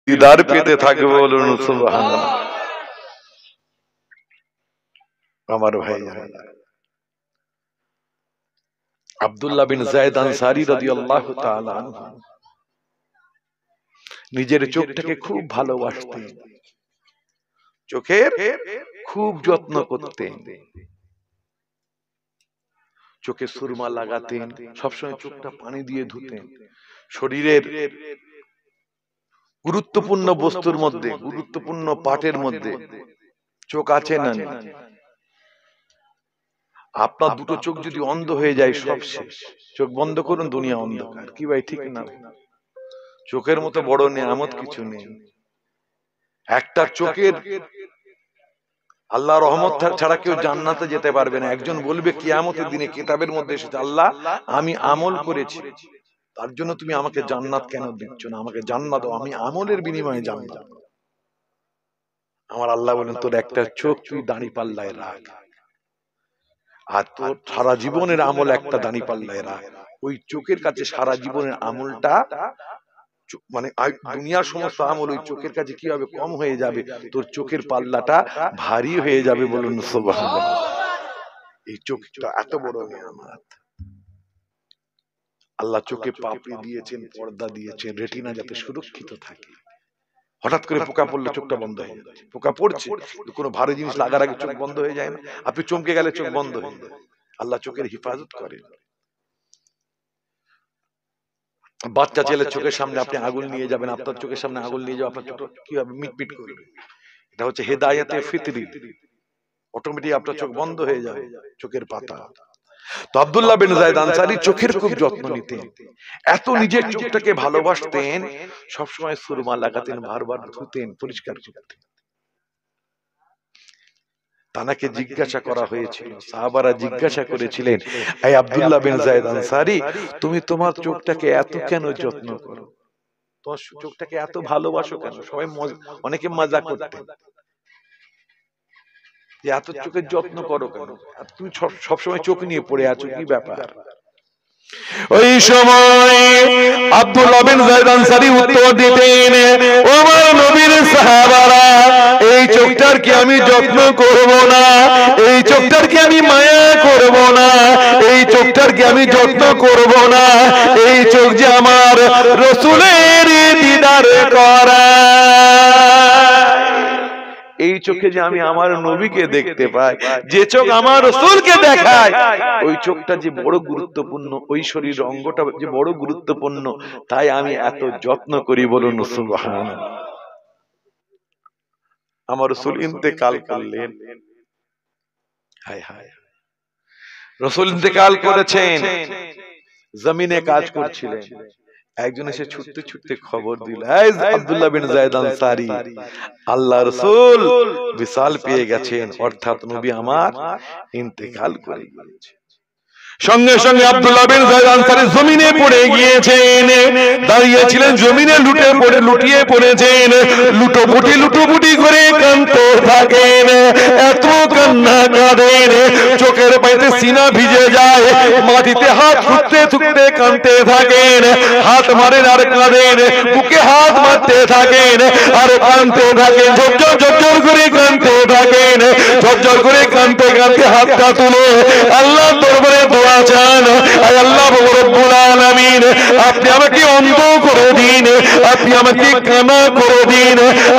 দিদার পেতে থাকবে, বলুন সুবহানাল্লাহ। আমার ভাই আব্দুল্লাহ বিন যায়েদ আনসারী রাদিয়াল্লাহু তাআলা আনহু নিজের চোখটাকে খুব ভালোবাসতেন, চোখের খুব যত্ন করতেন, চোখে সুরমা লাগাতেন, সবসময় চোখটা পানি দিয়ে ধুতেন। শরীরের গুরুত্বপূর্ণ বস্তুর মধ্যে, গুরুত্বপূর্ণ পার্টের মধ্যে চোখ আছে না? আপনার দুটো চোখ যদি অন্ধ হয়ে যায় সব শেষ। চোখ বন্ধ করুন, দুনিয়া অন্ধকার। কি ভাই ঠিক না? চোখের মতো বড় নেয়ামত কিছু নেই। একটা চোখের আল্লাহ রহমত ছাড়া কেউ জান্নাতে যেতে পারবে না। একজন বলবে কিয়ামতের দিনে, কিতাবের মধ্যে এসেছে, আল্লাহ আমি আমল করেছি, তার জন্য তুমি আমাকে জান্নাত কেন দিচ্ছ না? আমাকে জান্নাত দাও, আমি আমলের বিনিময়ে জান্নাত। আমার আল্লাহ বলেন, তোর একটা চোখ তুই দাঁড়িপাল্লায় রাখ, আর তোর সারা জীবনের আমল একটা দাঁড়িপাল্লায় রাখ। ওই চোখের কাছে সারা জীবনের আমলটা, মানে দুনিয়ার সমস্ত আমল ওই চোখের কাছে কি হবে? কম হয়ে যাবে। তোর চোখের পাল্লাটা ভারী হয়ে যাবে, বলুন সুবহানাল্লাহ। এই চোখটা এত বড় নিয়ামত। আল্লাহ চোখে পাপড়ি দিয়েছেন, পর্দা দিয়েছেন, রেটিনা যাতে সুরক্ষিত থাকে। হঠাৎ করে পোকা পড়লে চোখটা বন্ধ হয়ে যাচ্ছে। পোকা পড়ছে, কোনো ভারী জিনিস লাগার আগে চোখ বন্ধ হয়ে যায় না? আপনি চমকে গেলে চোখ বন্ধ হয়ে যায়। আল্লাহ চোখের হিফাজত করে। বাচ্চা ছেলের চোখের সামনে আপনি আগুন নিয়ে যাবেন, আপনার চোখের সামনে আগুন নিয়ে যাবেন, আপনার চোখ কি হবে? মিটমিট করবে। এটা হচ্ছে হেদায়েতে ফিতরি। অটোমেটিক আপনার চোখ বন্ধ হয়ে যাবে, চোখের পাতা। তো আব্দুল্লাহ বিন যায়েদ আনসারী চোখের খুব যত্ন নিতেন, এত নিজের চোখটাকে ভালোবাসতেন, সবসময় সুরমা লাগাতেন, বারবার ধুতেন, পরিষ্কার করতেন। তাকে জিজ্ঞাসা করা হয়েছিল, সাহাবারা জিজ্ঞাসা করেছিলেন, এই আব্দুল্লাহ বিন যায়েদ আনসারী, তুমি তোমার চোখটাকে এত কেন যত্ন করো? তোমার চোখটাকে এত ভালোবাসো কেন? সবাই অনেকে মজা করতেন, যে এত চোখের যত্ন করো কেন? তুমি সবসময় চোখ নিয়ে পড়ে আছো, কি ব্যাপার? ওই সময় আব্দুল্লাহ বিন যায়েদ আনসারী উত্তর দিতেন, ও আমার নবীর সাহাবারা, এই চোখটার কি আমি যত্ন করব না? এই চোখটার কি আমি মায়া করব না? এই চোখটার কি আমি যত্ন করব না? এই চোখ যে আমার রাসূলের দিদার করা, এই চোখে যে আমি আমার নবীকে দেখতে পাই, যে চোখ আমার রাসূলকে দেখায়, ওই চোখটা যে বড় গুরুত্বপূর্ণ, ওই শরীর অঙ্গটা যে বড় গুরুত্বপূর্ণ, তাই আমি এত যত্ন করি, বলুন সুবহানাল্লাহ। আমার রাসূল ইন্তেকাল করলেন। হায় হায়, রাসূল ইন্তেকাল করেছেন, জমিনে কাজ করছিলেন। একজন এসে ছুটতে ছুটতে খবর দিল, এই আব্দুল্লাহ বিন যায়েদ আনসারী, আল্লাহ রাসূল বিসাল পেয়ে গেছেন, অর্থাৎ নবী আমার ইন্তেকাল করে গিয়েছে। সঙ্গে সঙ্গে আব্দুল্লাহ বিন যায়েদ আনসারী জমিনে পড়ে গিয়েছেন, দাঁড়িয়েছিলেন জমিনে, লুটিয়ে পড়েছেন, লুটোপুটি করে কাঁদতে থাকেন। এত কান্না কাঁদেন, চোখের পানিতে সিনা ভিজে যায়, মাটিতে হাত ঠুকতে কাঁদতে থাকেন। হাত মারেন আর কাঁদেন, বুকে হাত মারতে থাকেন আর কাঁদতে থাকেন, ঝরঝর করে কাঁদতে থাকেন। ঝরঝর করে কাঁদতে কাঁদতে হাতটা তুলে আল্লাহ দরবারে দোয়া চান, আয় আল্লাহ রব্বুল আলামিন, আপনি আমাকে অন্ধ করে দিন, আপনি আমাকে কানা করে দিন,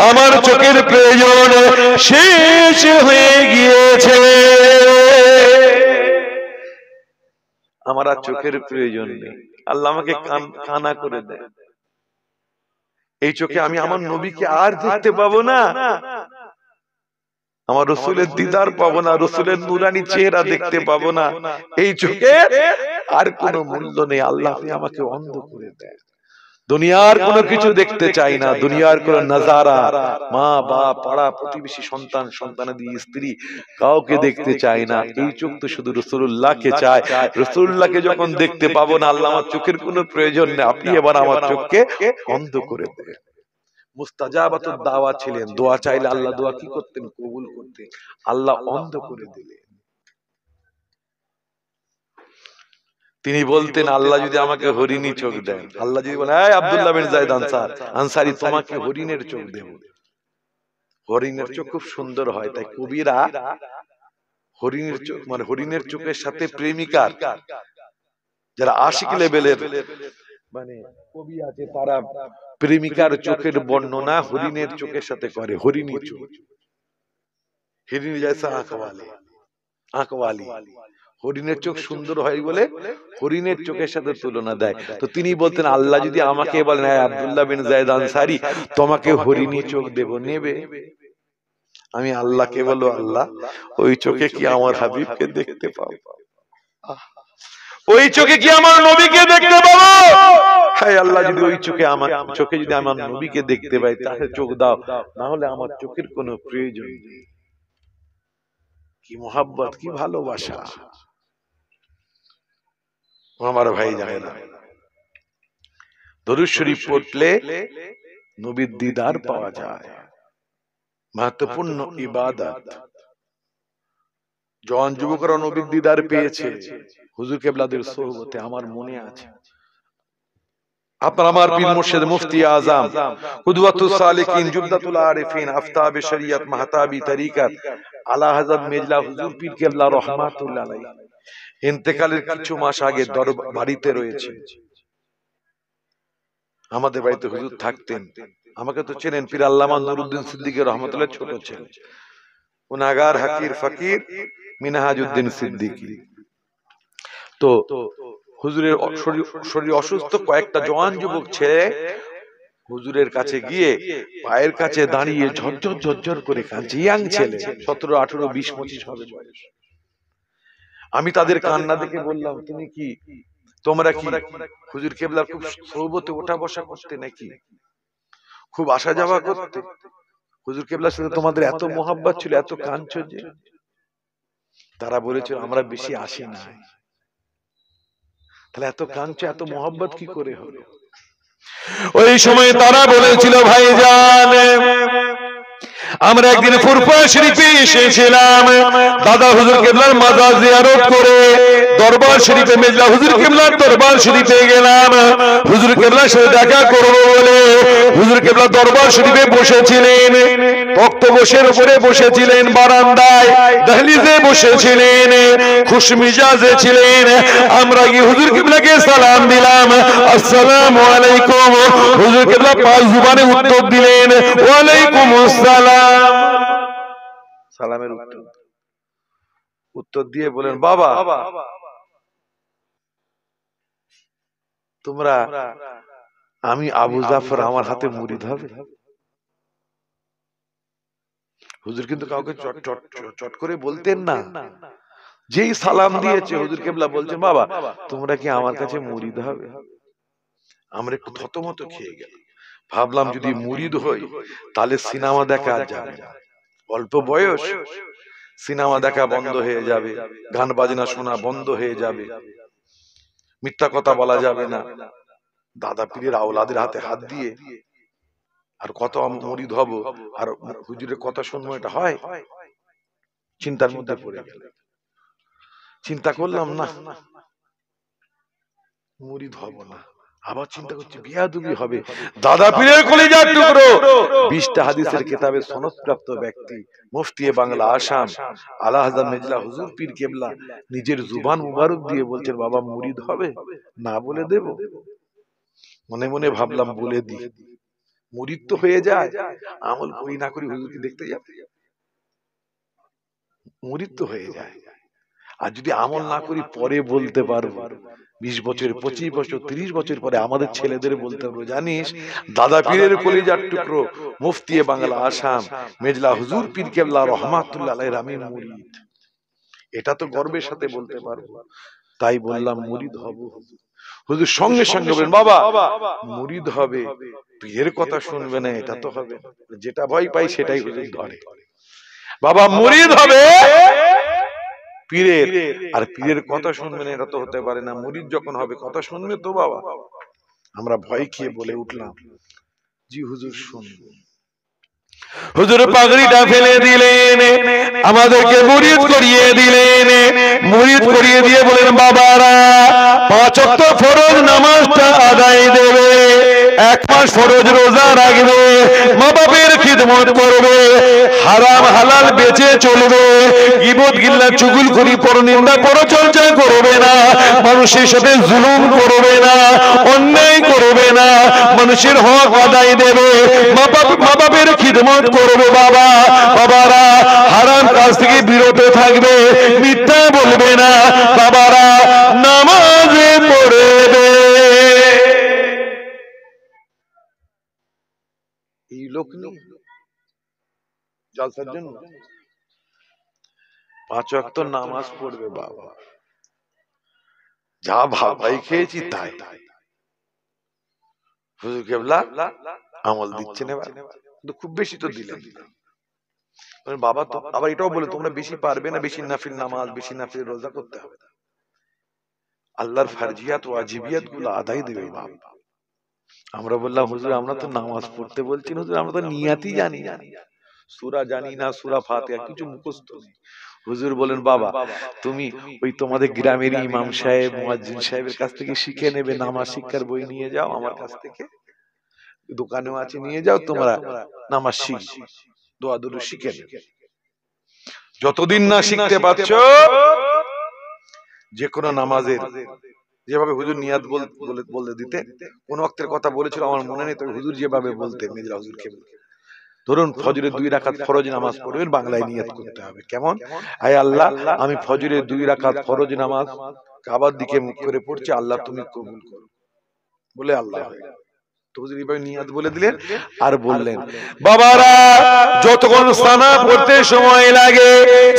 আমার চোখের প্রয়োজন শেষ হয়ে গিয়েছে, আমার আর চোখের প্রয়োজন নেই, আল্লাহ আমাকে কানা করে দেন। এই চোখে আমি আমার নবীকে আর দেখতে পাবো না, আমার রাসূলের দিদার পাবো না, রাসূলের নূরানি চেহারা দেখতে পাবো না, এই চোখে আর কোনো মূল্য নেই, আল্লাহ আপনি আমাকে অন্ধ করে দেন। দুনিয়ার কোনো কিছু দেখতে চাই না, দুনিয়ার কোনো নজারা, মা বাপ, পাড়া প্রতিবেশী, সন্তান সন্তানাদি, স্ত্রী, কাউকে দেখতে চাই না। এই চোখ তো শুধু রাসূলুল্লাহকে চায়। রাসূলুল্লাহকে যখন দেখতে পাবো না, আল্লাহ আমার চোখের কোনো প্রয়োজন নেই, আপনি এবার আমার চোখকে অন্ধ করে দেন। মুস্তাজাবাতুদ দাওয়া ছিলেন, দোয়া চাইলে আল্লাহ দোয়া কি করতেন? কবুল করতেন। আল্লাহ অন্ধ করে দিলেন। তিনি বলতেন আল্লাহ যদি আমাকে হরিণী চোখ দেন, আল্লাহ যদি বলেন এই আব্দুল্লাহ বিন যায়েদ আনসারী তোমাকে হরিণের চোখ দেব, হরিণের চোখ খুব সুন্দর হয়, তাই কবিরা হরিণের চোখ মানে হরিণের চোখের সাথে প্রেমিকার যারা আশিক লেভেলের মানে কবি আছে তারা প্রেমিকার চোখের বর্ণনা হরিণের চোখের সাথে করে। হরিণী চোখ, হিরিনী জैसा आंख वाली, হরিণের চোখ সুন্দর হয় বলে হরিণের চোখের সাথে তুলনা দেয়। তো তিনি বলতেন আল্লাহ যদি আমাকে বলেন আব্দুল্লাহ বিন যায়েদ আনসারী তোমাকে হরিণী চোখ দেব, নেবে? আমি আল্লাহকে বলবো আল্লাহ ওই চোখে কি আমার হাবিবকে দেখতে পাবো? ওই চোখে কি আমার নবীকে দেখতে পাবো? হ্যাঁ আল্লাহ যদি ওই চোখে আমার চোখে যদি আমার নবীকে দেখতে পাই তাহলে চোখ দাও, না হলে আমার চোখের কোনো প্রয়োজন নেই। কি মোহাব্বত, কি ভালোবাসা আমার ভাই জানে না। দরুদ শরীফ পড়লে নবীর দিদার পাওয়া যায়, महत्वपूर्ण इबादत। जवान যুবকরা নবীর দিদার পেয়েছে হুজুর কেবলাদের সোহবতে, আমার মনে আছে। আপনার আমার পীর মুর্শিদ মুফতি আজম কুদওয়াতুস সালিকিন জুবদাতুল আরিফিন আফতাবে শরিয়ত মাহতাবি তরিকত আলা হযরত মেজলা হুজুর পীর কেবলা রহমাতুল্লাহ আলাইহি ইন্তেকালের কিছু মাস আগে বাড়িতে রয়েছে। আমাদের বাড়িতে হুজুর থাকতেন, আমাকে তো চেনেন, পীর আল্লামা নুরউদ্দিন সিদ্দিকী রহমাতুল্লাহ ছোট ছেলে, গুনাহগার হাকির ফকির মিনহাজউদ্দিন সিদ্দিকী। তো হুজুরের শরীর অসুস্থ, কয়েকটা জওয়ান যুবক ছেলে হুজুরের কাছে গিয়ে পায়ের কাছে দাঁড়িয়ে ঝরঝর ঝরঝর করে কাঁদছে। ইয়াং ছেলে, 17, 18, 20, 25 হবে বয়স। আমি তাদের কান্না দেখে বললাম তুমি কি তোমরা কি হুজুর কেবলার খুব সোহবতে ওঠা বসা করতে নাকি, খুব আসা যাওয়া করতে? হুজুর কেবলার সাথে তোমাদের এত মোহাব্বত ছিল, এত কাঁদছো যে? তারা বলেছিল আমরা বেশি আসি না। তাহলে এত কাঁদছো, এত মোহাব্বত কি করে হলো? ওই সময় তারা বলেছিল ভাইজান আমরা একদিন ফুরফা শরীফে এসেছিলাম, দাদা হুজুর কেবলার মাজার জিয়ারত করে দরবার শরীফে মেজলা হুজুর কেবলার দরবার শরীফে গেলাম। হুজুর কেবলার সাথে দেখা করব বলে হুজুর কেবলা দরবার শরীফে বসেছিলেন, তক্ত বসের উপরে বসেছিলেন, বারান্দায় দহলিজে বসেছিলেন, খুশমিজাজে ছিলেন। আমরা গিয়ে হুজুর কেবলাকে সালাম দিলাম, আসসালামু আলাইকুম। হুজুর কেবলা পাঁচ জবানে উত্তর দিলেন ওয়ালাইকুম আসসালাম। সালামের উত্তর দিয়ে বলেন বাবা তোমরা আমি আবু জাফর আমার হাতে মুরিদ হবে? হুজুর কিন্তু কাউকে চট করে বলতেন না, যেই সালাম দিয়েছে হুজুর কেবলা বলছেন বাবা তোমরা কি আমার কাছে মুরিদ হবে? আমরা একটু থতমত খেয়ে গেলাম, ভাবলাম যদি মুরিদ হই তাহলে সিনেমা দেখা যাবে না, অল্প বয়স সিনেমা দেখা বন্ধ হয়ে যাবে, গান বাজনা শোনা বন্ধ হয়ে যাবে, মিথ্যা কথা বলা যাবে না, দাদা পীরের আওলাদের হাতে হাত দিয়ে আর কত মুরিদ হব আর হুজুরের কথা শুনবো, এটা হয়? চিন্তার মধ্যে পড়ে গেল। চিন্তা করলাম না মুরিদ হব না, আবার চিন্তা করছি বিয়াদবি হবে। দাদা পীরের কলিজার টুকরো 20টা হাদিসের কিতাবে সনদপ্রাপ্ত ব্যক্তি মুফতি বাংলা আসাম আলা হযরত মেজলা হুজুর পীর কেবলা নিজের জুবান মুবারক দিয়ে বলছেন বাবা মুরিদ হবে, না বলে দেব? মনে মনে ভাবলাম বলে দি, মুরিদ তো হয়ে যায়, আমল করি না করি হুজুরকে দেখতে যাব, মুরিদ তো হয়ে যায়। আর যদি আমল না করি পরে বলতে পারবো, 20 বছর 25 বছর 30 বছর পরে আমাদের ছেলেদের বলতে পারবো জানিস দাদা পীরের কলিজার টুকরো মুফতি বাংলা আসাম মেজলা হুজুর পীর কেবলা রহমাতুল্লাহ আলাইহির আমি মুরিদ। এটা তো গর্বের সাথে বলতে পারবো। তাই বললাম মুরিদ হব। হুজুর সঙ্গে সঙ্গে বলেন বাবা মুরিদ হবে, পীরের কথা শুনবে না, এটা তো হবে না। যেটা ভয় পাই সেটাই হুজুর ধরে, বাবা মুরিদ হবে পীরের, আর পীরের কথা শুনবে না এটা তো হতে পারে না। মুরিদ যখন হবে কথা শুনবে তো বাবা। আমরা ভয় খেয়ে বলে উঠলাম জি হুজুর শুনবো। হুজুর পাগড়িটা ফেলে দিলেন, আমাদেরকে মুরিদ করিয়ে দিলেন। মুরিদ করিয়ে দিয়ে বলেন, বাবারা 5 ওয়াক্ত ফরজ নামাজটা আদায় দেবে, 1 মাস ফরজ রোজা রাখবে, মা বাবার খিদমত করবে, হারাম হালাল বেঁচে চলবে, গীবত গিল্লা চুগলখড়ি পরনিন্দা পরচর্চা করবে না, মানুষের সাথে জুলুম করবে না, অন্যায় করবে না, মানুষের হক আদায় দেবে, মা বাবার খিদমত করবে। বাবা বাবারা হারাম কাজ থেকে বিরত থাকবে, মিথ্যা বলবে না, বাবারা নামাজে পড়বে। এই লোক জলসার জন্য 5 ওয়াক্ত নামাজ পড়বে। বাবা যা ভাই খেয়েছি তাই। হুজুর কেবলা আমল দিচ্ছেন, এবার খুব বেশি তো দিলেন। বাবা তো আবার এটাও বলে, তোমরা বেশি পারবে না, বেশি নাফিল নামাজ, বেশি নাফিল রোজা করতে হবে, আল্লাহর ফারজিয়াত ওয়াজিবিয়াত গুলো আদায় দেবে। বাবা আমরা বললাম, হুজুর আমরা তো নামাজ পড়তে বলছি, হুজুর আমরা তো নিয়াতই জানি না, সূরা জানি না, সূরা ফাতিহা কিছু মুখস্থ নেই। হুজুর বলেন, বাবা তুমি ওই তোমাদের গ্রামের ইমাম সাহেব মুয়াজ্জিন সাহেবের কাছ থেকে শিখে নেবে, নামাজ শিক্ষার বই নিয়ে যাও, আমার কাছ থেকে দোকানেও আছে, নিয়ে যাও, তোমরা নামাজ শিখবে, দোয়া দুরূদ শিখে নেবে। যতদিন না শিখতে পারছো, যে কোনো নামাজের যেভাবে হুজুর নিয়াত বলে দিতে, কোন ওয়াক্তের কথা বলেছিল আমার মনে নেই, তবে হুজুর যেভাবে বলতেন, মির্জা হুজুরকে ধরুন ফজরের 2 রাকাত ফরজ নামাজ পড়বেন, বাংলায় নিয়াত করতে হবে। কেমন? আয় আল্লাহ, আমি ফজরের 2 রাকাত ফরজ নামাজ কাবার দিকে মুখ করে পড়ছি, আল্লাহ তুমি কবুল করো বলে আল্লাহ হুজুর এইভাবে নিয়াত বলে দিলেন। আর বললেন, বাবারা যতক্ষণ সানা পড়তে সময় লাগে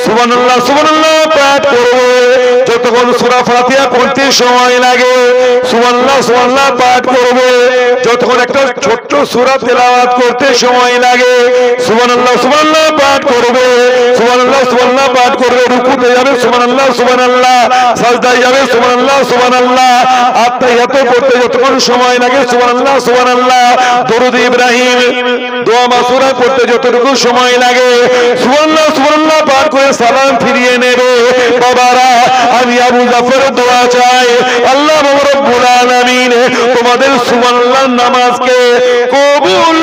সুবহানাল্লাহ সুবহানাল্লাহ পাঠ করবে, যতক্ষণ সূরা ফাতিহা পড়তে সময় লাগে সুবহানাল্লাহ সুবহানাল্লাহ পাঠ করবে, যতক্ষণ একটা ছোট্ট সূরা তেলাওয়াত করতে সময় লাগে সুবহানাল্লাহ সুবহানাল্লাহ পাঠ করবে, সুবহানাল্লাহ সুবহানাল্লাহ পাঠ করবে, রুকুতে যাবে সুবহানাল্লাহ সুবহানাল্লাহ, সাজদায় যাবে সুবহানাল্লাহ সুবহানাল্লাহ, আত্তাহিয়াত পড়তে যতক্ষণ সময় লাগে সুবহানাল্লাহ সুবহানাল্লাহ, দরুদ ইব্রাহিম দোয়া মাসুরা পড়তে যতটুকু সময় লাগে সুবহানাল্লাহ সুবহানাল্লাহ পাঠ করে সালাম ফিরিয়ে নেবে। বাবারা আমি আবু জাফর দোয়া চাই, আল্লাহ রাব্বুল আলামিন তোমাদের সুবহানাল্লাহ নামাজকে কবুল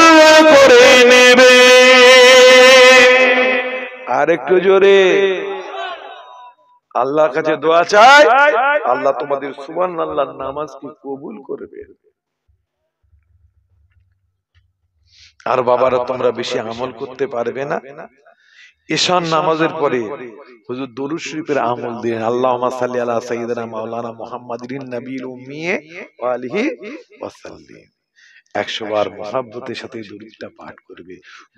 করে নেবে। আরেকটু জোরে আল্লাহর কাছে দোয়া চাই, আল্লাহ তোমাদের সুবহানাল্লাহ নামাজকে কবুল করবে। আর বাবারা তোমরা বেশি আমল করতে পারবে না, ঈশান নামাজের পরে হুজুর দরুদ শরীফের আমল দিলেন, আল্লাহুম্মা সাল্লি আলা সাইয়্যিদিনা মাওলানা মুহাম্মাদিন নবিয়্যিল উম্মি ওয়া আলিহি ওয়া সাল্লিম। 100 বার মুহাব্বতের সাথে দরুদটা পাঠ করবে।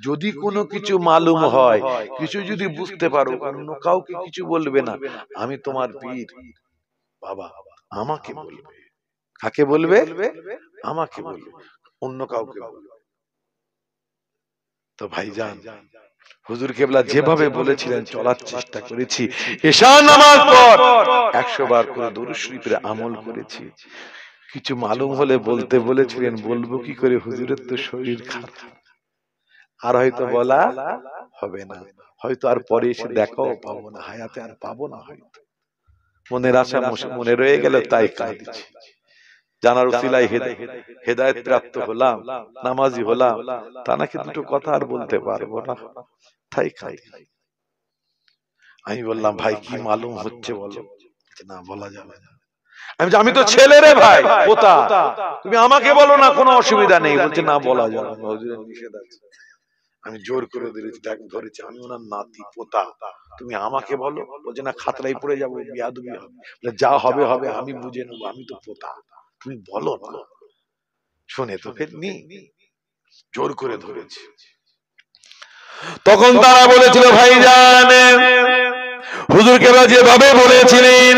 যদি কোনো কিছু মালুম হয়, কিছু যদি বুঝতে পারো, অন্য কাউকে কিছু বলবে না, আমি তোমার পীর, বাবা আমাকে বলবে। কাকে বলবে? আমাকে বলবে, অন্য কাউকে বলবে। তো ভাইজান হুজুর কেবলা যেভাবে বলেছিলেন চলার চেষ্টা করেছি, ঈশা নামাজ পর 100 বার করে দরুদ শরীফের আমল করেছি। কিছু মালুম হলে বলতে বলেছিলেন, বলবো কি করে, হুজুরের তো শরীর খারাপ, আর হয়তো বলা হবে না, হয়তো আর পরে এসে দেখাও পাবো না, হায়াতে আর পাবো না, হয়তো মনের আশা মনে রয়ে গেল, তাই কাঁদছি। জানার উসিলায় হেদায়েত প্রাপ্ত হলাম, নামাজি হলাম, তা নাকি দুটো কথা আর বলতে পারবো না, তাই খাই। আমি বললাম, ভাই কি মালুম হচ্ছে বলো? না বলা যাবে না। আমি তো ছেলে রে ভাই, পোতা, তুমি আমাকে বলো না, কোনো অসুবিধা নেই। বলছে না বলা যাবে না, হুজুরের নিষেধ আছে। আমি জোর করে ধরেছি, আমি ওনার নাতি পোতা, তুমি আমাকে বলো। বলছে না, খাতরাই পড়ে যাবো, বিয়াদবি হবে। যা হবে হবে, আমি বুঝে নেবো, আমি তো পোতা, তুমি বলো না। শুনে তো ফেলনি, জোর করে ধরেছি। তখন তারা বলেছিল, ভাইজান হুজুরকে যেভাবে বলেছিলেন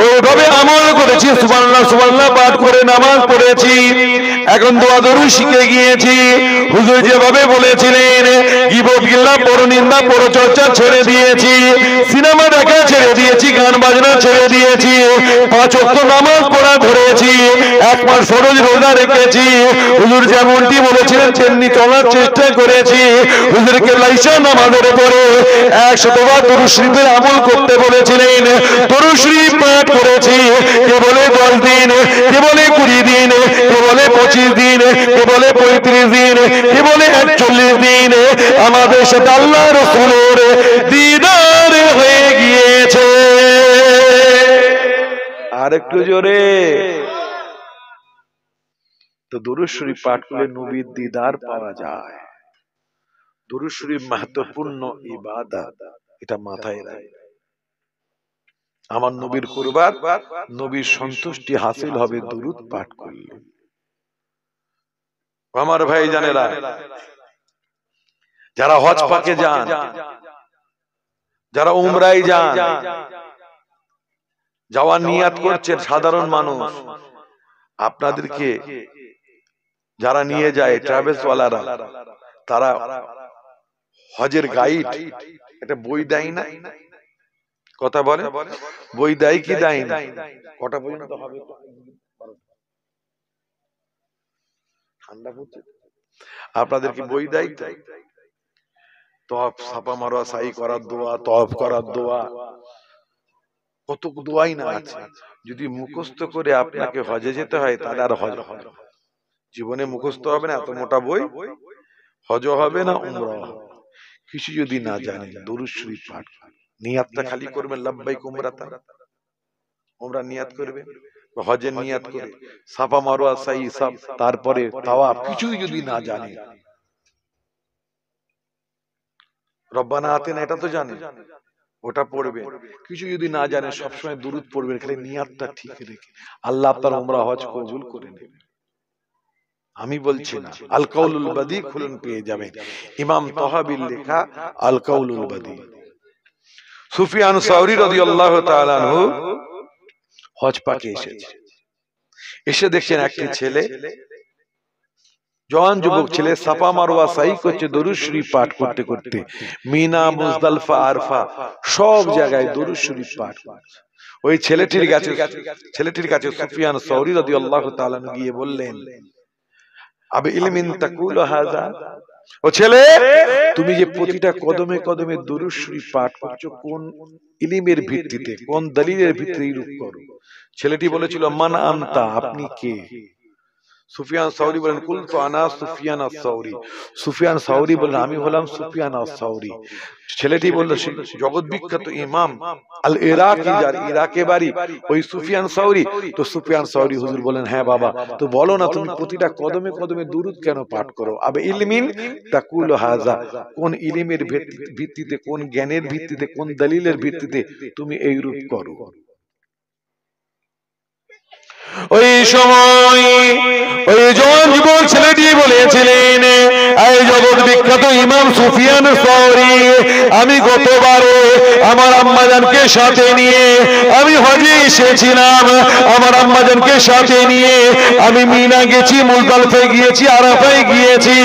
ওইভাবে আমল করেছি, সুবহানাল্লাহ সুবহানাল্লাহ পাঠ করে নামাজ পড়েছি, এখন দোয়া দরুদ শিখে গিয়েছি। হুজুর যেভাবে বলেছিলেন গীবত গিল্লা পরনিন্দা পরচর্চা ছেড়ে দিয়েছি, সিনেমা দেখা ছেড়ে দিয়েছি, গান বাজনা ছেড়ে দিয়েছি, 5 ওয়াক্ত নামাজ পড়া ধরেছি, 1 মাস ফরজ রোজা রেখেছি। হুজুর যেমনটি বলেছিলেন তেমনি চলার চেষ্টা করেছি। হুজুরকে লাইসা নামাজের পরে 100 বার দরুদ শরীফের আমল করতে বলেছিলেন, দরুদ শরীফ পাঠ করেছি। কে বলে 10 দিন, কে বলে 20 দিন, কে বলে 25 দিন, কে বলে 35 দিন, কে বলে 41 দিন। আমাদের সাথে আল্লাহ রাসূলের দিদার হয়ে গিয়েছে। আর একটু জোরে। তো দরুদ শরীফ পাঠ করলে নবীর দিদার পাওয়া যায়। দরুদ শরীফ মাহাত্ম্যপূর্ণ ইবাদত, এটা মাথায় রাখবেন। আমার নবীর কুরবান, নবীর সন্তুষ্টি হাসিল হবে দরুদ পাঠ করলে। আমার ভাই জানেরা, যারা হজ পাকে যান, যারা উমরায় যান, যাওয়ার নিয়াত করছেন সাধারণ মানুষ, আপনাদেরকে যারা নিয়ে যায় ট্রাভেলস ওয়ালারা, তারা হজের গাইড একটা বই দেয় না? কথা বলে, বই দেয় কি দেয় না? কটা পর্যন্ত হবে? ঠান্ডা পড়ছে, আপনাদেরকে বই দেয় তো, তওয়াফ সাফা মারওয়া সাই করার দোয়া, তওয়াফ করার দোয়া, কত দোয়াই না আছে। যদি মুখস্থ করে আপনাকে হজে যেতে হয় তাহলে আর হজ হবে না। জীবনে মুখস্থ হবে না, এত মোটা বই, হজ হবে না, উমরা হবে। কিছু যদি না জানেন দরুদ শরীফ পাঠ, নিয়াতটা খালি করবেন লাব্বাইক উমরাতান, উমরা নিয়াত করবেন, হজের নিয়াত করে সাফা মারওয়া সাই সব, তারপরে তাওয়াফ, কিছুই যদি না জানেন, রব্বানা আতিনা এটা তো জানেন, ওটা পড়বেন। কিছু যদি না জানেন সবসময় দরুদ পড়বেন, খালি নিয়াতটা ঠিক রেখে আল্লাহ আপনার উমরা হজ কবুল করে নেবেন। আমি বলছি না, আল কাউলুল বাদী খুলন পেয়ে যাবেন, ইমাম তাহাবির লেখা আল কাউলুল বাদী। সুফিয়ান সাউরি রাদিয়াল্লাহু তাআলা আনহু হজ পাকে এসেছে, এসে দেখছেন একটি ছেলে, জওয়ান যুবক ছেলে, সাফা মারওয়া সাই করছে দরুদ শরীফ পাঠ করতে করতে, মিনা মুজদালিফা আরফা সব জায়গায় দরুদ শরীফ পাঠ করছে। ওই ছেলেটির কাছে সুফিয়ান সাউরি রাদিয়াল্লাহু তাআলা গিয়ে বললেন, আবে ইলমিন তাকুলু হাযা, ও ছেলে, তুমি যে প্রতিটা কদমে কদমে দরুদ শরীফ পাঠ করছো, কোন ইলমের ভিত্তিতে, কোন দলিলের ভিত্তিতে এইরূপ করো? ছেলেটি বলেছিল, মান আনতা, আপনি কে? সুফিয়ান সাউরি বলেন, কুলতু আনা সুফিয়ান আস-সাউরি। সুফিয়ান সাউরি বলেন, আমি হলাম সুফিয়ান আস-সাউরি। ছেলেটি বলল, জগৎ বিখ্যাত ইমাম আল ইরাকি, যার ইরাকে বাড়ি, ওই সুফিয়ান সাউরি। তো সুফিয়ান সাউরি হুজুর বলেন, হ্যাঁ বাবা, তো বলো না তুমি প্রতিটা কদমে কদমে দুরূদ কেন পাঠ করো? আবে ইলমিন তাকুলু হাযা, কোন ইলমের ভিত্তিতে, কোন জ্ঞানের ভিত্তিতে, কোন দলিলের ভিত্তিতে তুমি এই রূপ করো? ওই সময় ওই জওয়ান যুবক ছেলেটি বলেছিলেন, এই জগৎ বিখ্যাত ইমাম সুফিয়ান সাউরি, আমি গতবারে আমার আম্মাজানকে সাথে নিয়ে আমি হজে এসেছিলাম। আমার আম্মাজানকে সাথে নিয়ে আমি মিনা গেছি, মুজদালিফায় গিয়েছি, আরাফায় গিয়েছি,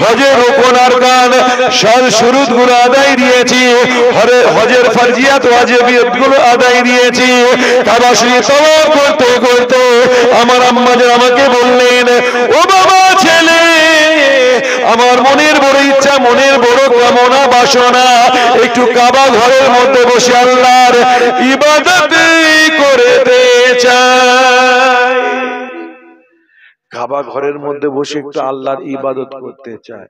হজের রুকুন আরকান শুরুত গুলো আদায় দিয়েছি, হজের ফরজিয়াত ওয়াজিবিয়াত গুলো আদায় দিয়েছি। কাবা শরীফ তওয়াফ করতে করতে আমার আম্মাজান আমাকে বললেন, ও বাবা ছেলে, আমার মনের বড় ইচ্ছা, মনের বড় কামনা বাসনা, একটু কাবা ঘরের মধ্যে বসে আল্লাহর ইবাদত করতে চাই। কাবা ঘরের মধ্যে বসে একটু আল্লাহর ইবাদত করতে চাই,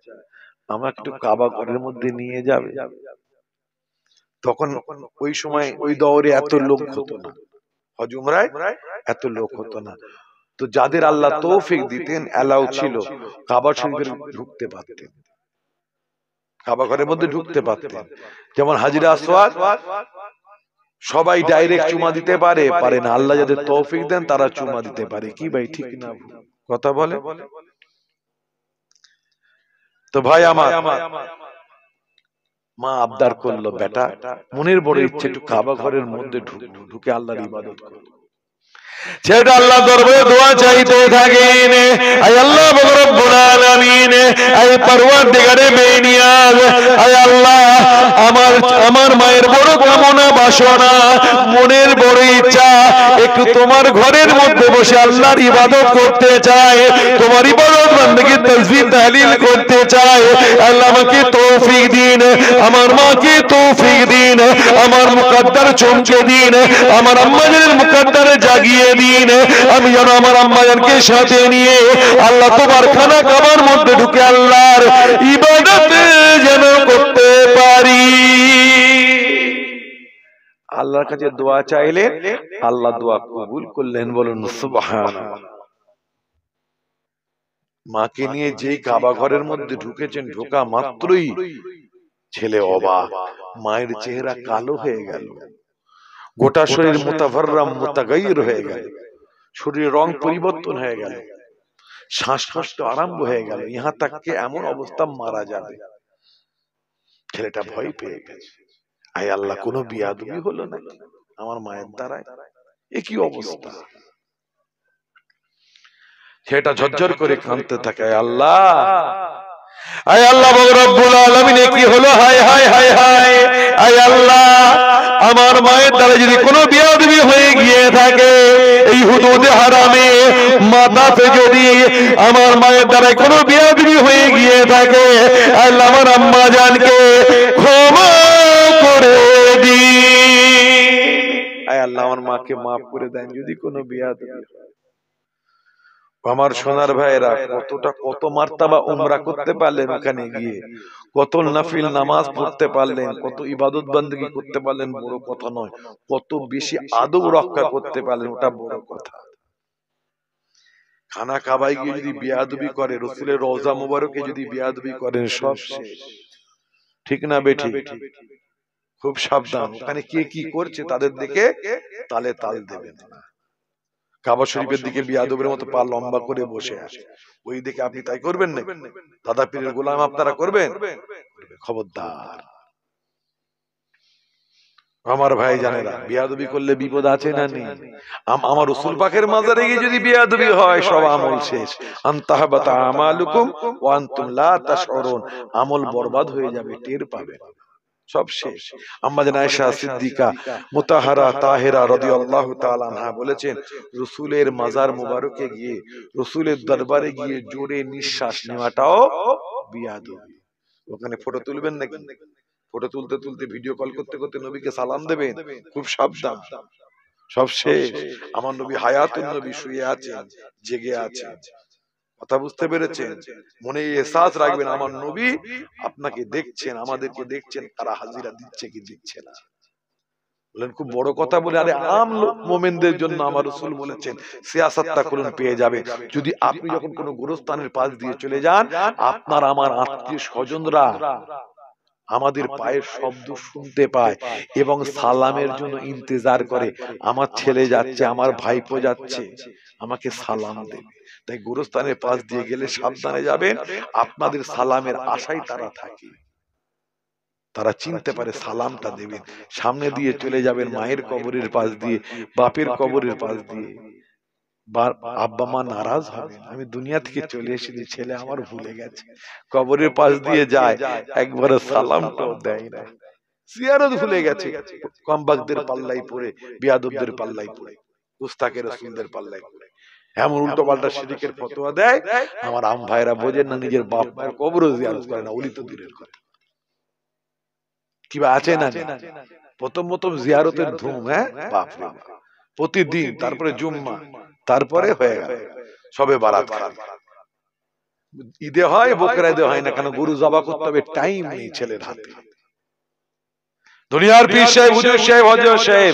আমাকে একটু কাবা ঘরের মধ্যে নিয়ে যাবে? তখন ওই সময় ওই দৌড়ে এত লোক হতো না, হজ উমরায় এত লোক হতো না। তো যাদের আল্লাহ তৌফিক দিতেন, এলাও ছিল, কাবা শরীফে ঢুকতে পারতেন, কাবা ঘরের মধ্যে ঢুকতে পারতেন। যেমন হাজরে আসওয়াদ সবাই ডাইরেক্ট চুমা দিতে পারে, পারে না। আল্লাহ যাদের তৌফিক দেন তারা চুমা দিতে পারে। কি ভাই, ঠিক না? কথা বলে। তো ভাই আমার, মা আবদার করলো, বেটা মনের বড় ইচ্ছে একটু কাবা ঘরের মধ্যে ঢুকে আল্লাহর ইবাদত করো। ছেলেটা আল্লাহ দরবারে দোয়া চাইতে থাকেন, আয় আল্লাহ রব্বুল আলামিন, আয় পরওয়ারদিগারে বেনিয়াজ, আয় আল্লাহ আমার মায়ের বড় কামনা বাসনা, মনের বড় ইচ্ছা, একটু তোমার ঘরের মধ্যে বসে আল্লাহর ইবাদত করতে চায়, তোমার ইবাদত বান্দাকে তাসবিহ তাহলিল করতে চায়। আল্লাহ আমাকে তৌফিক দিন, আমার মাকে তৌফিক দিন, আমার মুকদ্দার চমকে দিন, আমার আম্মাজানের মুকদ্দার জাগিয়ে দিন, আমি যেন আমার আম্মাজানকে সাথে নিয়ে আল্লাহ তোমার খানা কাবার মধ্যে ঢুকে আল্লাহর ইবাদত যেন করতে পারি। আল্লাহর কাছে দোয়া চাইলেন, আল্লাহ দোয়া কবুল করলেন। বলুন সুবহানাল্লাহ। মাকে নিয়ে যেই কাবা ঘরের মধ্যে ঢুকেছেন, ঢোকা মাত্রই ছেলে অবাক, মায়ের চেহারা কালো হয়ে গেল, গোটা শরীর মুতাভাররাম মুতাগায়্যির হয়ে গেল, শরীরের রং পরিবর্তন হয়ে গেল, শ্বাসকষ্ট আরম্ভ হয়ে গেল, ইহা তাকে এমন অবস্থা মারা যাবে। ছেলেটা ভয় পেয়ে গেছে, আয় আল্লাহ কোন বিয়াদবি হলো না আমার মায়ের দ্বারায়, এ কি অবস্থা। ছেলেটা ঝরঝর করে কাঁদতে থাকে, আয় আল্লাহ, আয় আল্লাহ রব্বুল আলামিন, কি হলো, হায় হায় হায় হায়, আয় আল্লাহ আমার মায়ের দ্বারা যদি কোনো বিয়াদবি হয়ে গিয়ে থাকে, এই হুদুদে হারামে মাথাতে যদি আমার মায়ের দ্বারা কোনো বিয়াদবি হয়ে গিয়ে থাকে, আল্লাহ আমার আম্মা জানকে ক্ষমা করে দিন, আয় আল্লাহ আমার মাকে মাফ করে দেন যদি কোনো বিয়াদবি। আমার সোনার ভাইরা, কত মার্তাবা উমরা করতে পারলেন, ওখানে গিয়ে কত নাফিল নামাজ পড়তে পারলেন, কত ইবাদত বান্দেগি করতে পারলেন, বড় কথা নয়, কত বেশি আদব রক্ষা করতে পারলেন, ওটা বড় কথা। খানা কাবায় গিয়ে যদি বিয়াদবি করে, রসুলের রওজা মুবারকে যদি বিয়াদবি করেন, সব শেষ। ঠিক না বেঠি? খুব সাবধান, ওখানে কে কি করছে তাদের দিকে তালে তাল দেবেন না। কাবা শরীফের দিকে বিয়াদবের মতো পা লম্বা করে বসে আছে, ওই দিকে আপনি তাই করবেন না। দাদা পীরের গোলাম আপনারা করবেন, খবরদার। আমার ভাই জানেরা, বিয়াদবি করলে বিপদ আছে না নেই? আমার রাসূল পাকের মাজারে গিয়ে যদি বিয়াদবি হয়, সব আমল শেষ। আনতাহাবাতা আমালুকুম ওয়া আনতুম লা তাশউরুন, আমল বরবাদ হয়ে যাবে, টের পাবেন, সব শেষ। আম্মা জান আয়েশা সিদ্দিকা মুতাহারা তাহেরা রাদিয়াল্লাহু তাআলা আনহা বলেছেন, রাসূলের মাজার মুবারকে গিয়ে, রাসূলের দরবারে গিয়ে জোরে নিঃশ্বাস নেওয়াটাও বিয়াদবি। ওখানে ফটো তুলবেন নাকি? ফটো তুলতে তুলতে, ভিডিও কল করতে করতে নবীকে সালাম দেবেন, খুব সাবধান, সব শেষ। আমার নবী হায়াতুন নবী, শুয়ে আছেন, জেগে আছেন, কথা বুঝতে পেরেছেন? মনে এহসাস রাখবেন, আমার নবী আপনাকে দেখছেন, আমাদেরকে দেখছেন, তারা হাজিরা দিচ্ছে কি দিচ্ছে না। বলেন খুব বড় কথা বলে, আরে আম মোমেনদের জন্য আমার রাসূল বলেছেন সিয়াসাতটা করুন, পেয়ে যাবে। যদি আপনি যখন কোনো গোরস্থানের পাশ দিয়ে চলে যান, আপনার আমার আত্মীয় স্বজনরা আমাদের পায়ের শব্দ শুনতে পায় এবং সালামের জন্য ইন্তজার করে, আমার ছেলে যাচ্ছে, আমার ভাইপো যাচ্ছে, আমাকে সালাম দেবে। তাই গোরস্থানের পাশ দিয়ে গেলে সাবধানে যাবেন, আপনাদের সালামের আশায় তারা থাকে, তারা চিনতে পারে, সালামটা দেবেন। সামনে দিয়ে চলে যাবেন মায়ের কবরের পাশ দিয়ে, বাপের কবরের পাশ দিয়ে, আব্বা মা নারাজ হবে, আমি দুনিয়া থেকে চলে এসেছি, ছেলে আমার ভুলে গেছে, কবরের পাশ দিয়ে যায়, একবার সালামটাও দেয় না, জিয়ারত ভুলে গেছে, কমবাকদের পাল্লাই পড়ে, বিয়াদবদের পাল্লাই পড়ে, উস্তাকের রাসূলদের পাল্লাই পড়ে, এমন উল্টো পাল্টা শিরকের ফতোয়া দেয়। আমার আম ভাইরা বোঝেন না, নিজের বাপ মায়ের কবরও জিয়ারত করে না, ওলি তো দূরের কথা। কিবা আছে না? প্রথম জিয়ারতের ধুম, হ্যাঁ বাপ রে বাপ, প্রতিদিন, তারপরে জুম্মা, তারপরে হয়ে গেল সবে বারাত। ঈদে হয়, বকরা ঈদে হয় না, কেন গরু জবাই করতে হবে, টাইম নেই ছেলের হাতে। দুনিয়ার পীর সাহেব, হুজুর সাহেব, হযরত সাহেব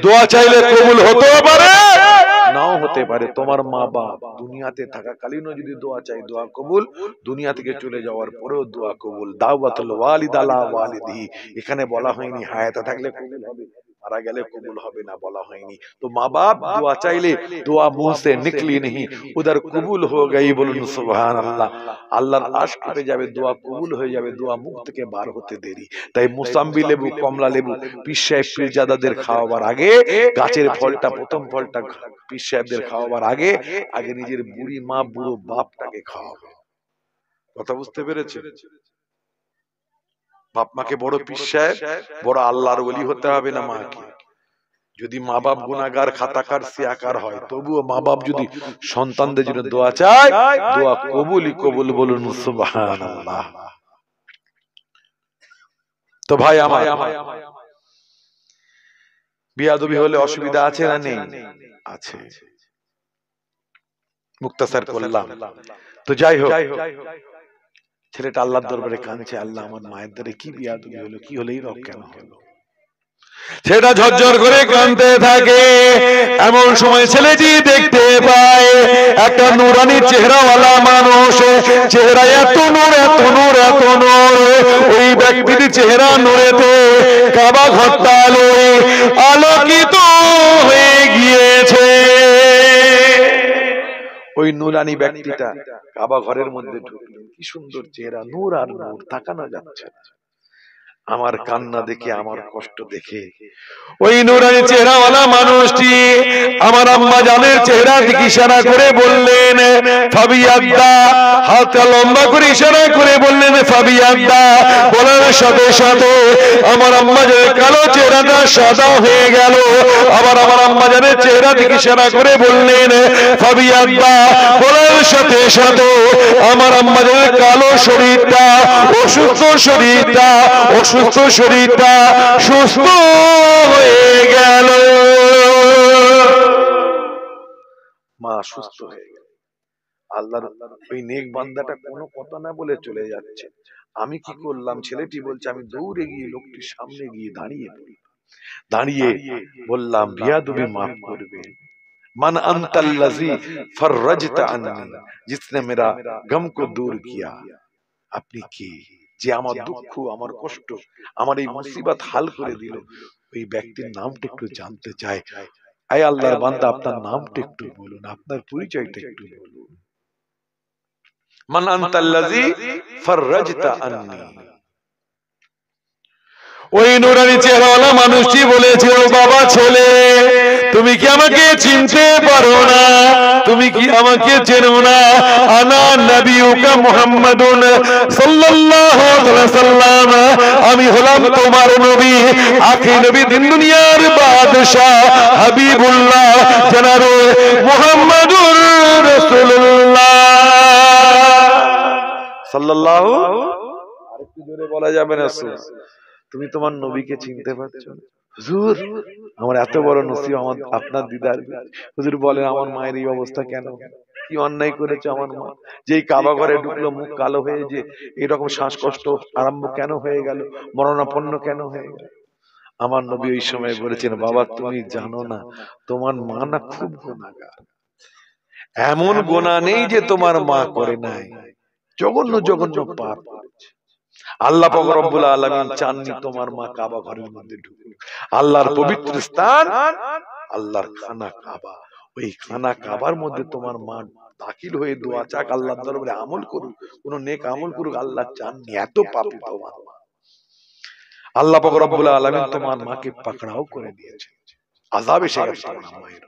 দোয়া চাইলে কবুল হতে পারে, নাও হতে পারে। তোমার মা বাপ দুনিয়াতে থাকাকালীনও যদি দোয়া চাই, দোয়া কবুল, দুনিয়া থেকে চলে যাওয়ার পরেও দোয়া কবুল। দাওয়াতুল ওয়ালিদ আলা ওয়ালিদিহি, এখানে বলা হয়নি হায়াতে থাকলে কবুল হবে, মারা গেলে কবুল হবে না বলা হয়নি। তো মা বাপ দোয়া চাইলে দোয়া মুহ সে নিকলি नहीं, উধর কবুল হো গই। বলুন সুবহানাল্লাহ। আল্লাহর আশ কেটে যাবে, দোয়া কবুল হয়ে যাবে, দোয়া মুখ থেকে বার হতে দেরি। তাই মুসাম্বি লেবু, কমলা লেবু পীর সাহেব পীরজাদাদের খাওয়াবার আগে, গাছের ফলটা, প্রথম ফলটা পীর সাহেবদের খাওয়াবার আগে আগে নিজের বুড়ি মা বুড়ো বাপটাকে খাওয়াবে। কথা বুঝতে পেরেছে? বাপ মাকে বড় পীর সাহেব, বড় আল্লাহর ওলি হতে হবে না মাকে। যদি মা বাপ গুনাহগার, খাতাকার, সিয়াকার হয়, তবুও মা বাপ যদি সন্তানদের জন্য দোয়া চায়, দোয়া কবুলই কবুল। বলুন সুবহানাল্লাহ। তো ভাই আমার, বিয়াদবি হলে অসুবিধা আছে না নেই? আছে। মুক্তাসার করলাম। তো যাই হোক, ছেলেটা আল্লাহর দরবারে কাঁদছে, আল্লাহ আমার মায়ের দ্বারা কি বিয়াদবি হলো, কি হলো, এই রকম কেন হলো? ছেলেটা ঝরঝর করে কাঁদতে থাকে। এমন সময় ছেলেটি দেখতে পায় একটা নুরানি চেহারাওয়ালা মানুষ, চেহারা এত নূর, এত নূর, এত নূর। ওই ব্যক্তির চেহারা নূরেতে কাবা ঘরটা আলোকিত হয়ে গিয়েছে। ওই নুরানি ব্যক্তিটা কাবা ঘরের মধ্যে ঢুকলেন, কি সুন্দর চেহারা, নূর আর নূর, তাকানো যাচ্ছে। আমার কান্না দেখে, আমার কষ্ট দেখে ওই নুরানি চেহারাওয়ালা মানুষটি আমার আম্মা জানের চেহারা দিকে ইশারা করে বললেন ফাবিয়াদ্দা, হাতটা লম্বা করে ইশারা করে বললেন ফাবিয়াদ্দা। বলার সাথে সাথে আমার আম্মা জানের কালো চেহারাটা সাদা হয়ে গেল। আবার আমার আম্মা জানের চেহারা দিকে ইশারা করে বললেন ফাবিয়াদ্দা। বলার সাথে সাথে আমার আম্মা জানের কালো শরীরটা, অসুস্থ শরীরটা, অসুস্থ শরীরটা সুস্থ হয়ে গেল। মা সুস্থ হয়ে গেল। আল্লাহর ওই নেক বান্দাটা কোনো কথা না বলে চলে যাচ্ছে। আমি কি করলাম? ছেলেটি বলছে, আমি দৌড়ে গিয়ে লোকটির সামনে গিয়ে দাঁড়িয়ে বললাম, বিয়াদবি মাফ করবে। মান আনতাল্লাযী ফাররাজতা আন্নী, জিসনে মেরা গম কো দূর কিয়া। আপনি কি, যে আমার দুঃখ, আমার কষ্ট, আমার এই মুসিবত হাল করে দিল? ওই ব্যক্তির নামটা একটু জানতে চাই। আয় আল্লাহর বান্দা, আপনার নামটা একটু বলুন, আপনার পরিচয়টা একটু বলুন। মান আনতাল্লাযী ফাররাজতা আন্নী। ওই নুরানি চেহারাওয়ালা মানুষটি বলেছিল, বাবা ছেলে, তুমি কি আমাকে চিনতে পারো না? তুমি কি আমাকে চেনো না? আনা নবিয়ুকা মুহাম্মাদুন সাল্লাল্লাহু আলাইহি ওয়াসাল্লাম, আমি হলাম তোমার নবী, আখির নবী, দিন দুনিয়ার বাদশা, হাবিবুল্লাহ, জনাবে মুহাম্মাদুর রাসূলুল্লাহ সাল্লাল্লাহু। আরেকটু জোরে বলা যাবে না? তুমি তোমার নবীকে চিনতে পারছো না? হুজুর, আমার এত বড় নসিব, আমার আপনার দিদার। হুজুর বলেন, আমার মায়ের এই অবস্থা কেন? কি অন্যায় করেছে আমার মা? যেই কাবা ঘরে ঢুকলো, মুখ কালো হয়ে যে এরকম শ্বাসকষ্ট আরম্ভ কেন হয়ে গেল, মরণাপন্ন কেন হয়ে গেল? আমার নবী ওই সময় বলেছেন, বাবা তুমি জানো না, তোমার মা না খুব গুনাহগার। এমন গুনাহ নেই যে তোমার মা করে নাই, জঘন্য জঘন্য পাপ করেছে। আল্লাহ পাক রব্বুল আলামিন চাননি তোমার মা কাবা ঘরের মধ্যে ঢুকুক। আল্লাহর পবিত্র স্থান, আল্লাহর খানা কাবা, ওই খানা কাবার মধ্যে তোমার মা দাখিল হয়ে দোয়া চাক, আল্লাহর দরবারে আমল করুক, কোন নেক আমল করুক, আল্লাহ চাননি। এত পাপী তোমার মা। আল্লাহ পাক রব্বুল আলামিন তোমার মাকে পাকড়াও করে দিয়েছে, আযাব এসে গেছে তোমার মায়ের।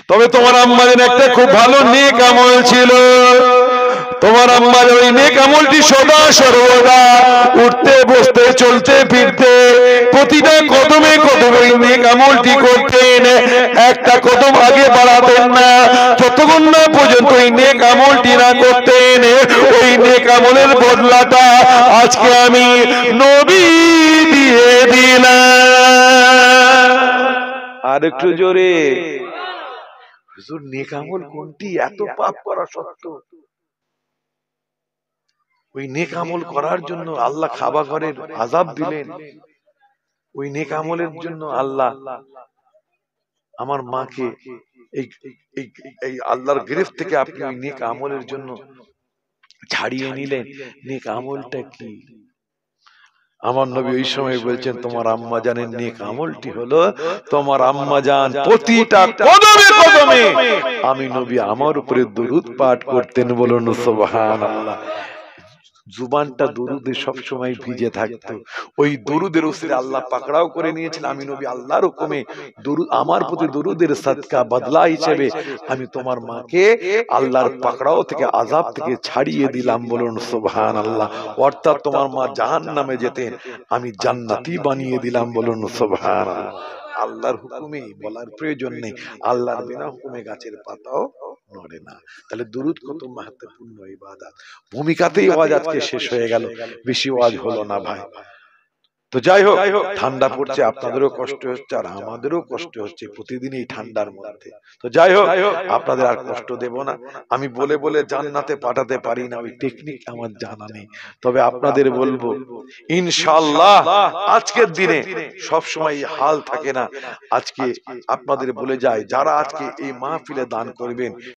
তবে তোমার আম্মার একটা খুব ভালো নেক আমল ছিল। তোমার আম্মার ওই নেক আমলটি সদা সর্বদা উঠতে বসতে চলতে ফিরতে প্রতিটা কদমে কদমে ওই নেক আমলটি করতেন। একটা কদম আগে বাড়াতেন না যতক্ষণ না পর্যন্ত ওই নেক আমলটি না করতেন। ওই নেক আমলের বদলাটা আজকে আমি নবী দিয়ে দিলাম। আর একটু জোরে। হুজুর, নেক আমল কোনটি? এত পাপ করা সত্ত্বেও ওই নেক আমল করার জন্য আল্লাহ কাবা ঘরের আযাব দিলেন। ওই নেক আমলের জন্য আল্লাহ আমার মাকে এই আল্লাহর গ্রেফট থেকে আপনি ওই নেক আমলের জন্য ছাড়িয়ে নিলেন। নেক আমলটা কি? আমার নবী ওই সময় বলছেন তোমার আম্মা জানের নেক আমলটি হলো তোমার আম্মা জান প্রতিটা কদমে কদমে আমি নবী আমার উপরে দরুদ পাঠ করতেন, বলুন সুবহানাল্লাহ। জুবানটা দরুদে সব সময় ভিজে থাকতো, ওই দরুদের উসিলে আল্লাহ পাকড়াও করে নিয়েছেন। আমি নবী আল্লাহর হুকুমে দরুদ, আমার প্রতি দরুদের সাদকা বদলা হিসেবে আমি তোমার মাকে আল্লাহর পাকড়াও থেকে, আযাব থেকে ছাড়িয়ে দিলাম, বলুন সুবহানাল্লাহ। অর্থাৎ তোমার মা জাহান্নামে যেতেন, আমি জান্নাতি বানিয়ে দিলাম, বলুন সুবহানাল্লাহ। আল্লাহর হুকুমে, বলার প্রয়োজন নেই, আল্লাহর বিনা হুকুমে গাছের পাতাও নড়ে না। তাহলে দুরুদ কত মাহাত্ম্যপূর্ণ ইবাদত। ভূমিকাতেই ওয়াজ আজকে শেষ হয়ে গেল, বেশি ওয়াজ হলো না ভাই। তো যাই হোক, ঠান্ডা পড়ছে, আপনাদেরও কষ্ট হচ্ছে আর আমাদেরও কষ্ট হচ্ছে প্রতিদিন এই ঠান্ডার মধ্যে। তো যাই হোক, আপনাদের আর কষ্ট দেব না। আমি বলে বলে জান্নাতে পাঠাতে পারি না, ওই টেকনিক আমার জানা নেই। তবে আপনাদের বলবো ইনশাআল্লাহ আজকের দিনে সব সময় হাল থাকে না। আজকে আপনাদের বলে যায়, যারা আজকে এই মাহফিলে দান করবেন